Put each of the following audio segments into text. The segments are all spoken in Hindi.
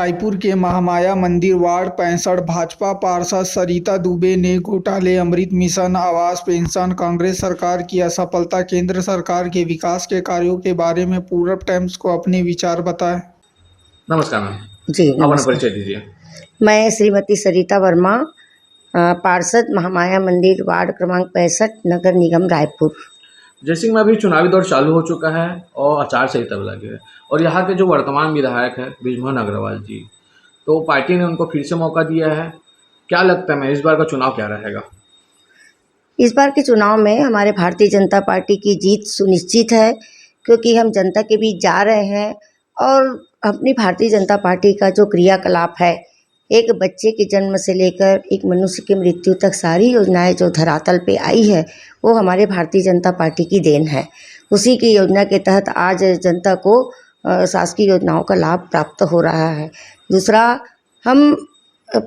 रायपुर के महामाया मंदिर वार्ड 65 भाजपा पार्षद सरिता दुबे ने घोटाले, अमृत मिशन, आवास, पेंशन, कांग्रेस सरकार की असफलता, केंद्र सरकार के विकास के कार्यों के बारे में पूरब टाइम्स को अपने विचार बताए। नमस्कार मैम। जी अपना नमस्कार। परिचय दीजिए। मैं श्रीमती सरिता वर्मा, पार्षद महामाया मंदिर वार्ड क्रमांक 65 नगर निगम रायपुर। जैसे कि मैं अभी चुनावी दौर चालू हो चुका है और आचार संहिता भी लगी है और यहाँ के जो वर्तमान विधायक है बृजमोहन अग्रवाल जी, तो पार्टी ने उनको फिर से मौका दिया है। क्या लगता है मैं इस बार का चुनाव क्या रहेगा? इस बार के चुनाव में हमारे भारतीय जनता पार्टी की जीत सुनिश्चित है, क्योंकि हम जनता के बीच जा रहे हैं और अपनी भारतीय जनता पार्टी का जो क्रियाकलाप है, एक बच्चे के जन्म से लेकर एक मनुष्य की मृत्यु तक सारी योजनाएं जो धरातल पे आई है, वो हमारे भारतीय जनता पार्टी की देन है। उसी की योजना के तहत आज जनता को शासकीय योजनाओं का लाभ प्राप्त हो रहा है। दूसरा, हम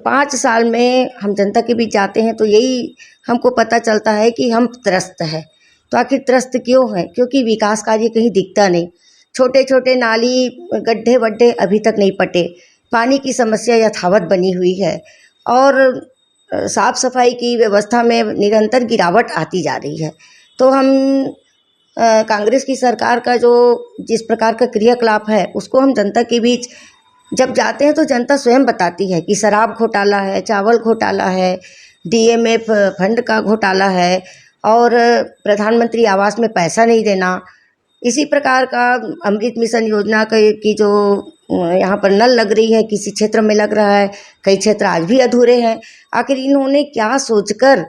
5 साल में हम जनता के बीच जाते हैं तो यही हमको पता चलता है कि हम त्रस्त हैं। तो आखिर त्रस्त क्यों हैं? क्योंकि विकास कार्य कहीं दिखता नहीं। छोटे छोटे नाली, गड्ढे वड्ढे अभी तक नहीं पटे, पानी की समस्या यथावत बनी हुई है और साफ़ सफाई की व्यवस्था में निरंतर गिरावट आती जा रही है। तो हम कांग्रेस की सरकार का जो जिस प्रकार का क्रियाकलाप है, उसको हम जनता के बीच जब जाते हैं तो जनता स्वयं बताती है कि शराब घोटाला है, चावल घोटाला है, डीएमएफ फंड का घोटाला है और प्रधानमंत्री आवास में पैसा नहीं देना। इसी प्रकार का अमृत मिशन योजना की जो यहाँ पर नल लग रही है, किसी क्षेत्र में लग रहा है, कई क्षेत्र आज भी अधूरे हैं। आखिर इन्होंने क्या सोचकर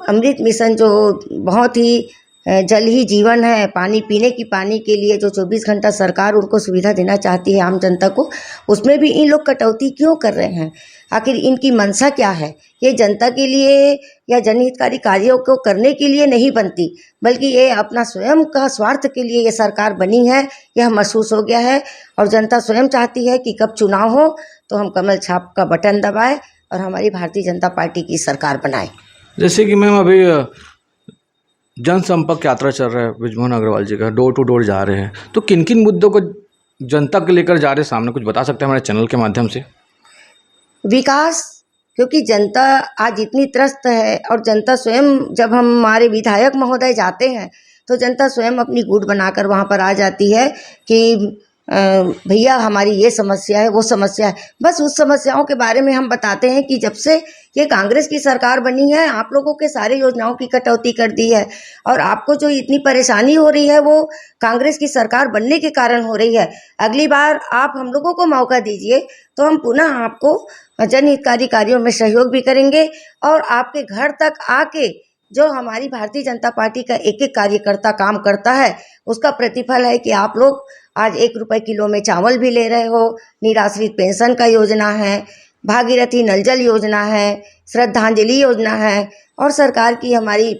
अमृत मिशन जो बहुत ही जल ही जीवन है, पानी पीने की पानी के लिए जो 24 घंटा सरकार उनको सुविधा देना चाहती है आम जनता को, उसमें भी इन लोग कटौती क्यों कर रहे हैं? आखिर इनकी मंशा क्या है? ये जनता के लिए या जनहितकारी कार्यों को करने के लिए नहीं बनती, बल्कि ये अपना स्वयं का स्वार्थ के लिए ये सरकार बनी है, यह महसूस हो गया है। और जनता स्वयं चाहती है कि कब चुनाव हो तो हम कमल छाप का बटन दबाएं और हमारी भारतीय जनता पार्टी की सरकार बनाएं। जैसे कि मैम अभी जनसंपर्क यात्रा चल रहा है बृजमोहन अग्रवाल जी का, डोर टू डोर जा रहे हैं, तो किन किन मुद्दों को जनता के लेकर जा रहे हैं सामने, कुछ बता सकते हैं हमारे चैनल के माध्यम से? विकास, क्योंकि जनता आज इतनी त्रस्त है और जनता स्वयं, जब हम हमारे विधायक महोदय जाते हैं तो जनता स्वयं अपनी गुट बनाकर वहाँ पर आ जाती है कि भैया हमारी ये समस्या है, वो समस्या है। बस उस समस्याओं के बारे में हम बताते हैं कि जब से ये कांग्रेस की सरकार बनी है, आप लोगों के सारे योजनाओं की कटौती कर दी है और आपको जो इतनी परेशानी हो रही है वो कांग्रेस की सरकार बनने के कारण हो रही है। अगली बार आप हम लोगों को मौका दीजिए तो हम पुनः आपको जनहितकारी कार्यों में सहयोग भी करेंगे और आपके घर तक आके जो हमारी भारतीय जनता पार्टी का एक एक कार्यकर्ता काम करता है, उसका प्रतिफल है कि आप लोग आज 1 रुपये किलो में चावल भी ले रहे हो, निराश्रित पेंशन का योजना है, भागीरथी नल जल योजना है, श्रद्धांजलि योजना है और सरकार की हमारी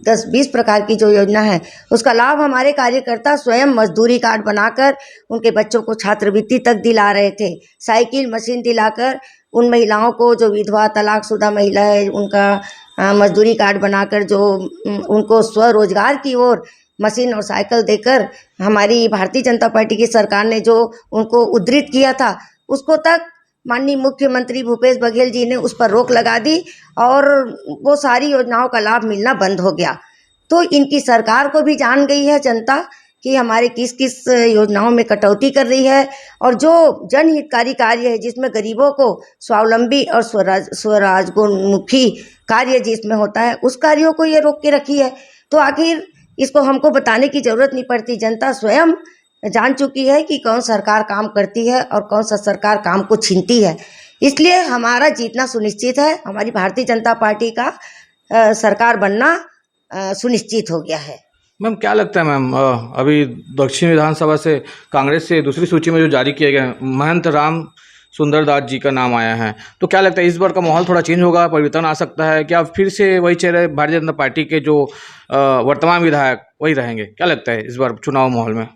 10-20 प्रकार की जो योजना है, उसका लाभ हमारे कार्यकर्ता स्वयं मजदूरी कार्ड बनाकर उनके बच्चों को छात्रवृत्ति तक दिला रहे थे। साइकिल मशीन दिलाकर उन महिलाओं को जो विधवा तलाकशुदा महिला है, उनका मजदूरी कार्ड बनाकर जो उनको स्वरोजगार की ओर मशीन और साइकिल देकर हमारी भारतीय जनता पार्टी की सरकार ने जो उनको उद्धृत किया था, उसको तक माननीय मुख्यमंत्री भूपेश बघेल जी ने उस पर रोक लगा दी और वो सारी योजनाओं का लाभ मिलना बंद हो गया। तो इनकी सरकार को भी जान गई है जनता कि हमारे किस किस योजनाओं में कटौती कर रही है और जो जनहितकारी कार्य है जिसमें गरीबों को स्वावलंबी और स्वराजगोन्मुखी कार्य जिसमें होता है, उस कार्यों को ये रोक के रखी है। तो आखिर इसको हमको बताने की ज़रूरत नहीं पड़ती, जनता स्वयं जान चुकी है कि कौन सरकार काम करती है और कौन सा सरकार काम को छीनती है। इसलिए हमारा जीतना सुनिश्चित है, हमारी भारतीय जनता पार्टी का सरकार बनना सुनिश्चित हो गया है। मैम क्या लगता है मैम, अभी दक्षिण विधानसभा से कांग्रेस से दूसरी सूची में जो जारी किया गया महंत राम सुंदरदास जी का नाम आया है, तो क्या लगता है इस बार का माहौल थोड़ा चेंज होगा, परिवर्तन आ सकता है क्या? फिर से वही चेहरे भारतीय जनता पार्टी के जो वर्तमान विधायक वही रहेंगे? क्या लगता है इस बार चुनाव माहौल में?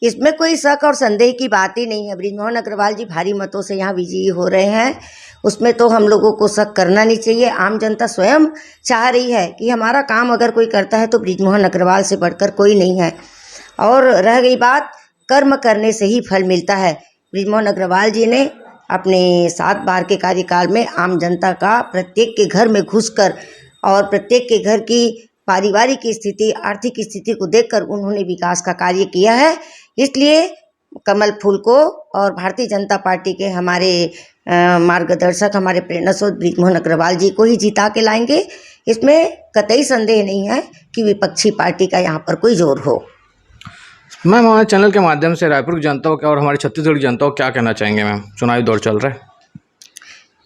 इसमें कोई शक और संदेह की बात ही नहीं है। बृजमोहन अग्रवाल जी भारी मतों से यहाँ विजयी हो रहे हैं, उसमें तो हम लोगों को शक करना नहीं चाहिए। आम जनता स्वयं चाह रही है कि हमारा काम अगर कोई करता है तो बृजमोहन अग्रवाल से बढ़कर कोई नहीं है। और रह गई बात, कर्म करने से ही फल मिलता है। बृजमोहन अग्रवाल जी ने अपने 7 बार के कार्यकाल में आम जनता का प्रत्येक के घर में घुसकर और प्रत्येक के घर की पारिवारिक स्थिति, आर्थिक स्थिति को देखकर उन्होंने विकास का कार्य किया है। इसलिए कमल फूल को और भारतीय जनता पार्टी के हमारे मार्गदर्शक, हमारे प्रेरणा स्रोत बृजमोहन अग्रवाल जी को ही जिता के लाएंगे। इसमें कतई संदेह नहीं है कि विपक्षी पार्टी का यहाँ पर कोई जोर हो। मैम, हमारे चैनल के माध्यम से रायपुर की जनता को क्या और हमारे छत्तीसगढ़ की जनता को क्या कहना चाहेंगे मैम? चुनावी दौर चल रहा है।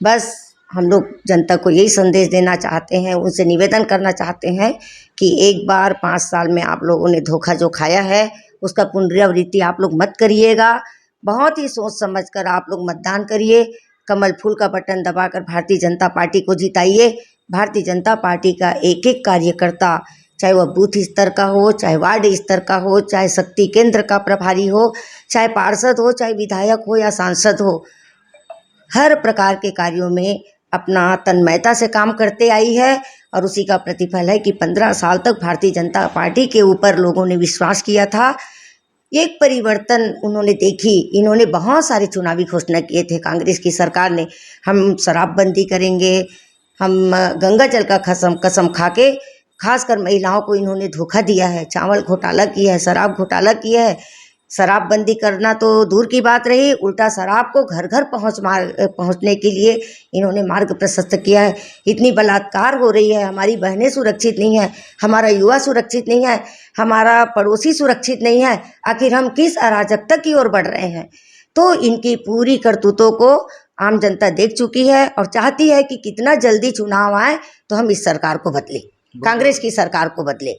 बस हम लोग जनता को यही संदेश देना चाहते हैं, उनसे निवेदन करना चाहते हैं कि एक बार 5 साल में आप लोगों ने धोखा जो खाया है उसका पुनरावृत्ति आप लोग मत करिएगा। बहुत ही सोच समझ कर आप लोग मतदान करिए। कमल फूल का बटन दबाकर भारतीय जनता पार्टी को जिताइए। भारतीय जनता पार्टी का एक एक कार्यकर्ता, चाहे वह बूथ स्तर का हो, चाहे वार्ड स्तर का हो, चाहे शक्ति केंद्र का प्रभारी हो, चाहे पार्षद हो, चाहे विधायक हो या सांसद हो, हर प्रकार के कार्यों में अपना तन्मयता से काम करते आई है और उसी का प्रतिफल है कि 15 साल तक भारतीय जनता पार्टी के ऊपर लोगों ने विश्वास किया था। एक परिवर्तन उन्होंने देखी। इन्होंने बहुत सारे चुनावी घोषणा किए थे कांग्रेस की सरकार ने, हम शराबबंदी करेंगे, हम गंगा जल का कसम खा के खासकर महिलाओं को इन्होंने धोखा दिया है, चावल घोटाला किया है, शराब घोटाला किया है। शराबबंदी करना तो दूर की बात रही, उल्टा शराब को घर घर पहुंचने के लिए इन्होंने मार्ग प्रशस्त किया है। इतनी बलात्कार हो रही है, हमारी बहनें सुरक्षित नहीं है, हमारा युवा सुरक्षित नहीं है, हमारा पड़ोसी सुरक्षित नहीं है। आखिर हम किस अराजकता की ओर बढ़ रहे हैं? तो इनकी पूरी करतूतों को आम जनता देख चुकी है और चाहती है कि कितना जल्दी चुनाव आए तो हम इस सरकार को बदलें, कांग्रेस की सरकार को बदलें।